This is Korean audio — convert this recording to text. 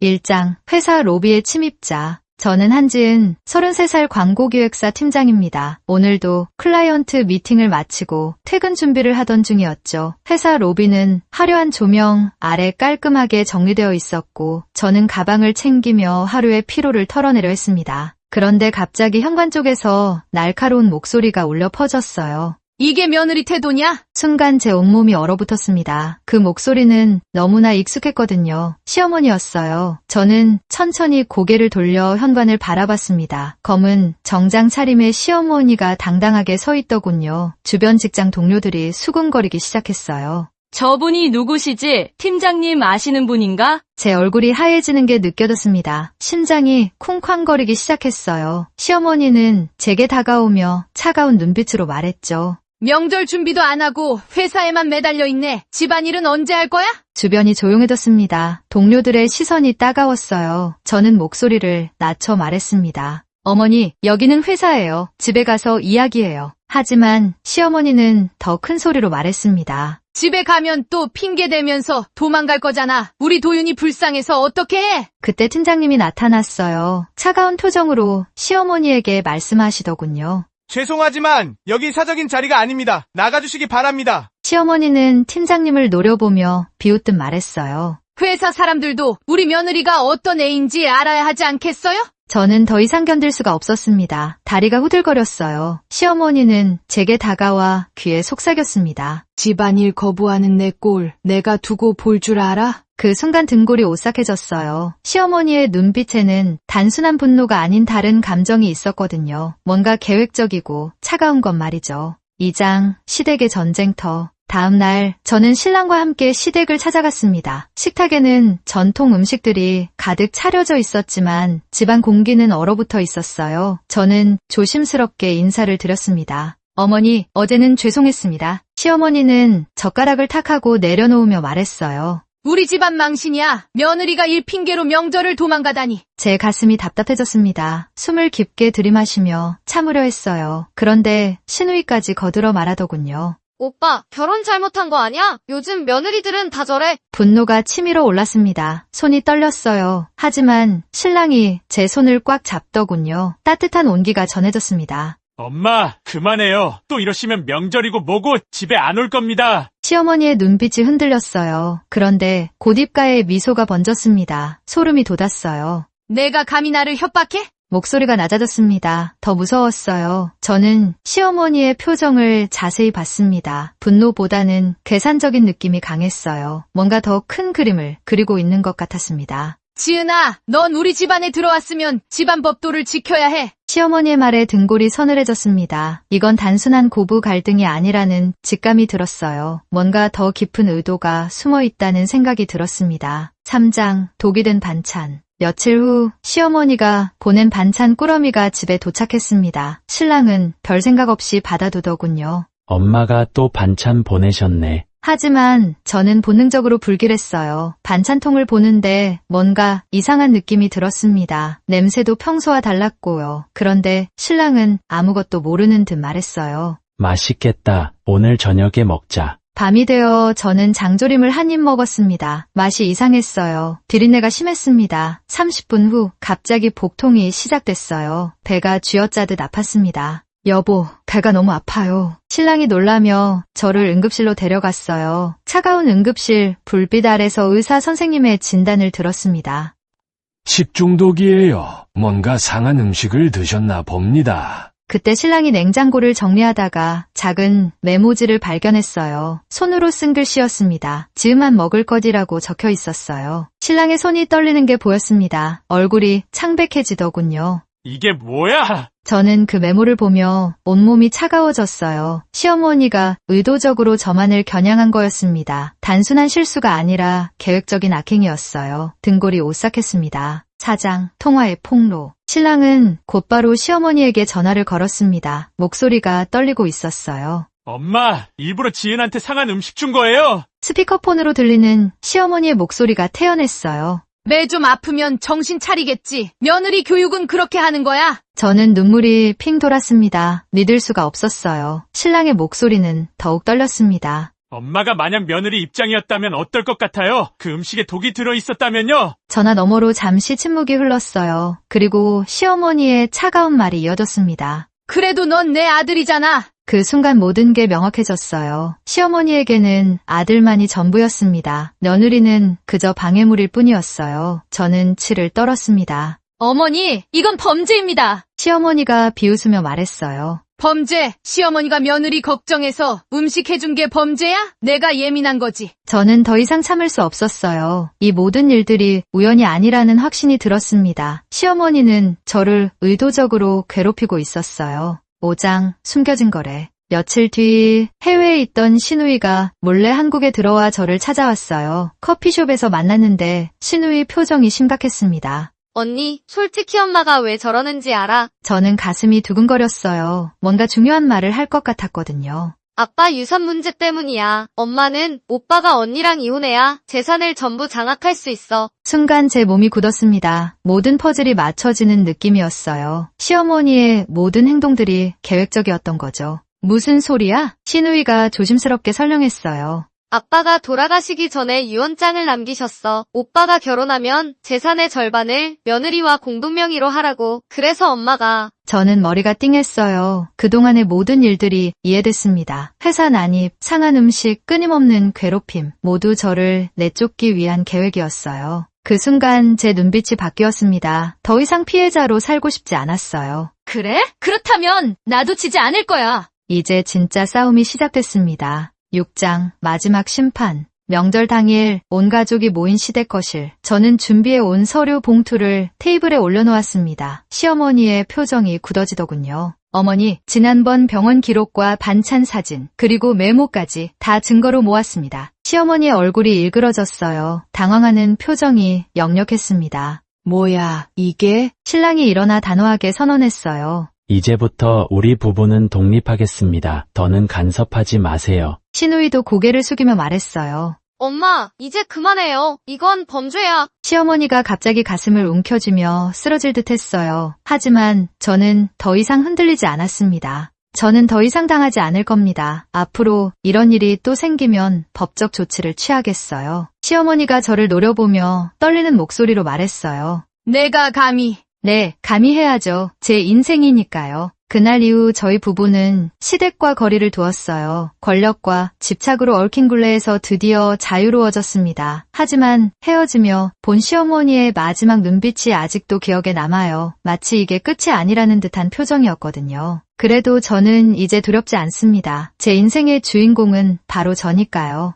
1장 회사 로비의 침입자. 저는 한지은 33살 광고기획사 팀장입니다. 오늘도 클라이언트 미팅을 마치고 퇴근 준비를 하던 중이었죠. 회사 로비는 화려한 조명 아래 깔끔하게 정리되어 있었고 저는 가방을 챙기며 하루의 피로를 털어내려 했습니다. 그런데 갑자기 현관 쪽에서 날카로운 목소리가 울려 퍼졌어요. 이게 며느리 태도냐? 순간 제 온몸이 얼어붙었습니다. 그 목소리는 너무나 익숙했거든요. 시어머니였어요. 저는 천천히 고개를 돌려 현관을 바라봤습니다. 검은 정장 차림의 시어머니가 당당하게 서 있더군요. 주변 직장 동료들이 수군거리기 시작했어요. 저분이 누구시지? 팀장님 아시는 분인가? 제 얼굴이 하얘지는 게 느껴졌습니다. 심장이 쿵쾅거리기 시작했어요. 시어머니는 제게 다가오며 차가운 눈빛으로 말했죠. 명절 준비도 안 하고 회사에만 매달려 있네. 집안일은 언제 할 거야? 주변이 조용해졌습니다. 동료들의 시선이 따가웠어요. 저는 목소리를 낮춰 말했습니다. 어머니, 여기는 회사예요. 집에 가서 이야기해요. 하지만 시어머니는 더 큰 소리로 말했습니다. 집에 가면 또 핑계 대면서 도망갈 거잖아. 우리 도윤이 불쌍해서 어떻게 해? 그때 팀장님이 나타났어요. 차가운 표정으로 시어머니에게 말씀하시더군요. 죄송하지만 여기 사적인 자리가 아닙니다. 나가주시기 바랍니다. 시어머니는 팀장님을 노려보며 비웃듯 말했어요. 회사 사람들도 우리 며느리가 어떤 애인지 알아야 하지 않겠어요? 저는 더 이상 견딜 수가 없었습니다. 다리가 후들거렸어요. 시어머니는 제게 다가와 귀에 속삭였습니다. 집안일 거부하는 내 꼴 내가 두고 볼 줄 알아? 그 순간 등골이 오싹해졌어요. 시어머니의 눈빛에는 단순한 분노가 아닌 다른 감정이 있었거든요. 뭔가 계획적이고 차가운 것 말이죠. 2장 시댁의 전쟁터. 다음 날 저는 신랑과 함께 시댁을 찾아갔습니다. 식탁에는 전통 음식들이 가득 차려져 있었지만 집안 공기는 얼어붙어 있었어요. 저는 조심스럽게 인사를 드렸습니다. 어머니, 어제는 죄송했습니다. 시어머니는 젓가락을 탁 하고 내려놓으며 말했어요. 우리 집안 망신이야. 며느리가 일 핑계로 명절을 도망가다니. 제 가슴이 답답해졌습니다. 숨을 깊게 들이마시며 참으려 했어요. 그런데 시누이까지 거들어 말하더군요. 오빠, 결혼 잘못한 거 아니야? 요즘 며느리들은 다 저래. 분노가 치밀어 올랐습니다. 손이 떨렸어요. 하지만 신랑이 제 손을 꽉 잡더군요. 따뜻한 온기가 전해졌습니다. 엄마, 그만해요. 또 이러시면 명절이고 뭐고 집에 안 올 겁니다. 시어머니의 눈빛이 흔들렸어요. 그런데 곧 입가에 미소가 번졌습니다. 소름이 돋았어요. 내가 감히 나를 협박해? 목소리가 낮아졌습니다. 더 무서웠어요. 저는 시어머니의 표정을 자세히 봤습니다. 분노보다는 계산적인 느낌이 강했어요. 뭔가 더 큰 그림을 그리고 있는 것 같았습니다. 지은아, 넌 우리 집안에 들어왔으면 집안 법도를 지켜야 해. 시어머니의 말에 등골이 서늘해졌습니다. 이건 단순한 고부 갈등이 아니라는 직감이 들었어요. 뭔가 더 깊은 의도가 숨어 있다는 생각이 들었습니다. 3장 독이 든 반찬. 며칠 후 시어머니가 보낸 반찬 꾸러미가 집에 도착했습니다. 신랑은 별 생각 없이 받아두더군요. 엄마가 또 반찬 보내셨네. 하지만 저는 본능적으로 불길했어요. 반찬통을 보는데 뭔가 이상한 느낌이 들었습니다. 냄새도 평소와 달랐고요. 그런데 신랑은 아무것도 모르는 듯 말했어요. 맛있겠다. 오늘 저녁에 먹자. 밤이 되어 저는 장조림을 한 입 먹었습니다. 맛이 이상했어요. 비린내가 심했습니다. 30분 후 갑자기 복통이 시작됐어요. 배가 쥐어짜듯 아팠습니다. 여보, 배가 너무 아파요. 신랑이 놀라며 저를 응급실로 데려갔어요. 차가운 응급실 불빛 아래서 의사 선생님의 진단을 들었습니다. 식중독이에요. 뭔가 상한 음식을 드셨나 봅니다. 그때 신랑이 냉장고를 정리하다가 작은 메모지를 발견했어요. 손으로 쓴 글씨였습니다. 즈음한 먹을 것이라고 적혀 있었어요. 신랑의 손이 떨리는 게 보였습니다. 얼굴이 창백해지더군요. 이게 뭐야? 저는 그 메모를 보며 온몸이 차가워졌어요. 시어머니가 의도적으로 저만을 겨냥한 거였습니다. 단순한 실수가 아니라 계획적인 악행이었어요. 등골이 오싹했습니다. 4장 통화의 폭로. 신랑은 곧바로 시어머니에게 전화를 걸었습니다. 목소리가 떨리고 있었어요. 엄마, 일부러 지은한테 상한 음식 준 거예요? 스피커폰으로 들리는 시어머니의 목소리가 태연했어요. 매 좀 아프면 정신 차리겠지. 며느리 교육은 그렇게 하는 거야. 저는 눈물이 핑 돌았습니다. 믿을 수가 없었어요. 신랑의 목소리는 더욱 떨렸습니다. 엄마가 만약 며느리 입장이었다면 어떨 것 같아요? 그 음식에 독이 들어있었다면요? 전화 너머로 잠시 침묵이 흘렀어요. 그리고 시어머니의 차가운 말이 이어졌습니다. 그래도 넌 내 아들이잖아. 그 순간 모든 게 명확해졌어요. 시어머니에게는 아들만이 전부였습니다. 며느리는 그저 방해물일 뿐이었어요. 저는 치를 떨었습니다. 어머니, 이건 범죄입니다. 시어머니가 비웃으며 말했어요. 범죄. 시어머니가 며느리 걱정해서 음식 해준 게 범죄야? 내가 예민한 거지. 저는 더 이상 참을 수 없었어요. 이 모든 일들이 우연이 아니라는 확신이 들었습니다. 시어머니는 저를 의도적으로 괴롭히고 있었어요. 5장 숨겨진 거래. 며칠 뒤 해외에 있던 시누이가 몰래 한국에 들어와 저를 찾아왔어요. 커피숍에서 만났는데 시누이 표정이 심각했습니다. 언니, 솔직히 엄마가 왜 저러는지 알아? 저는 가슴이 두근거렸어요. 뭔가 중요한 말을 할 것 같았거든요. 아빠 유산 문제 때문이야. 엄마는 오빠가 언니랑 이혼해야 재산을 전부 장악할 수 있어. 순간 제 몸이 굳었습니다. 모든 퍼즐이 맞춰지는 느낌이었어요. 시어머니의 모든 행동들이 계획적이었던 거죠. 무슨 소리야? 시누이가 조심스럽게 설명했어요. 아빠가 돌아가시기 전에 유언장을 남기셨어. 오빠가 결혼하면 재산의 절반을 며느리와 공동명의로 하라고. 그래서 엄마가. 저는 머리가 띵했어요. 그동안의 모든 일들이 이해됐습니다. 회사 난입, 상한 음식, 끊임없는 괴롭힘, 모두 저를 내쫓기 위한 계획이었어요. 그 순간 제 눈빛이 바뀌었습니다. 더 이상 피해자로 살고 싶지 않았어요. 그래? 그렇다면 나도 지지 않을 거야. 이제 진짜 싸움이 시작됐습니다. 6장 마지막 심판. 명절 당일 온 가족이 모인 시댁 거실. 저는 준비해온 서류 봉투를 테이블에 올려놓았습니다. 시어머니의 표정이 굳어지더군요. 어머니, 지난번 병원 기록과 반찬 사진, 그리고 메모까지 다 증거로 모았습니다. 시어머니의 얼굴이 일그러졌어요. 당황하는 표정이 역력했습니다. 뭐야, 이게? 신랑이 일어나 단호하게 선언했어요. 이제부터 우리 부부는 독립하겠습니다. 더는 간섭하지 마세요. 시누이도 고개를 숙이며 말했어요. 엄마, 이제 그만해요. 이건 범죄야. 시어머니가 갑자기 가슴을 움켜쥐며 쓰러질 듯 했어요. 하지만 저는 더 이상 흔들리지 않았습니다. 저는 더 이상 당하지 않을 겁니다. 앞으로 이런 일이 또 생기면 법적 조치를 취하겠어요. 시어머니가 저를 노려보며 떨리는 목소리로 말했어요. 내가 감히. 네, 감히 해야죠. 제 인생이니까요. 그날 이후 저희 부부는 시댁과 거리를 두었어요. 권력과 집착으로 얽힌 굴레에서 드디어 자유로워졌습니다. 하지만 헤어지며 본 시어머니의 마지막 눈빛이 아직도 기억에 남아요. 마치 이게 끝이 아니라는 듯한 표정이었거든요. 그래도 저는 이제 두렵지 않습니다. 제 인생의 주인공은 바로 저니까요.